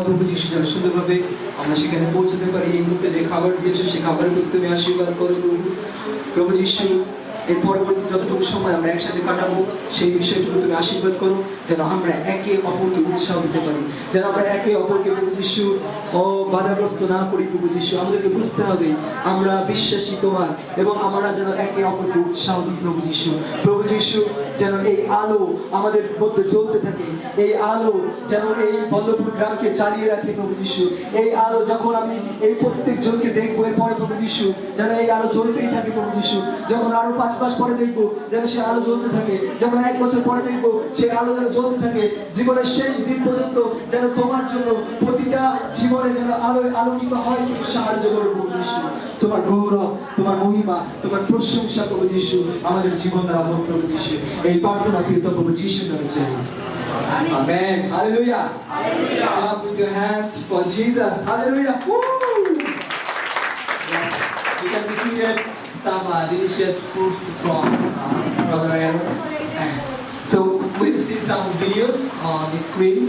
প্রভু যিশু যেন সুন্দরভাবে আমরা সেখানে পৌঁছাতে পারি। এই মুহূর্তে যে খাবার দিয়েছো সেই খাবারের প্রতি তুমি আশীর্বাদ করো প্রভু যিশু। এর পরবর্তী যতটুকু সময় আমরা একসাথে কাটাবো সেই বিষয়টুকু তুমি আশীর্বাদ করো, যেন আমরা একে অপরকে উৎসাহ দিতে পারি, যেন আমরা একে অপরকে প্রভু যিশু বাধাগ্রস্ত না করি। প্রভু যিশু আমাদেরকে বুঝতে হবে আমরা বিশ্বাসী তোমার, এবং আমরা যেন একে অপরকে উৎসাহ দিই প্রভু যিশু। প্রভু যিশু যেন এই আলো আমাদের মধ্যে জ্বলতে থাকে, এই আলো যেন এই বল্লভপুর গ্রামকে চালিয়ে রাখে প্রভু যিশু। এই আলো যখন আমি এই প্রত্যেক জনকে দেখবো এরপরে প্রভু যিশু যেন এই আলো জ্বলতেই থাকে প্রভু যিশু। যখন আরো 5 মাস পরে দেখবো যেন সে আলো জ্বলতে থাকে, যখন 1 বছর পরে দেখবো সে আলো যেন জ্বলতে থাকে, জীবনের শেষ দিন পর্যন্ত যেন তোমার জন্য প্রতিটা জীবনে যেন আলোয় আলোকিত হয়। তুমি সাহায্য করো প্রভু যিশু। তোমার গৌরব, তোমার মহিমা, তোমার প্রশংসা প্রভু যিশু আমাদের জীবন দ্বারা হোক প্রভু যিশু। এই প্রার্থনা কৃতজ্ঞ প্রভু যিশুর নামে চাই। Amen. Hallelujah. Hallelujah. Clap with your hands for Jesus. Hallelujah. Woo! Yeah. You can be seated. Some delicious foods from Brother Aaron. So we'll see some videos on the screen.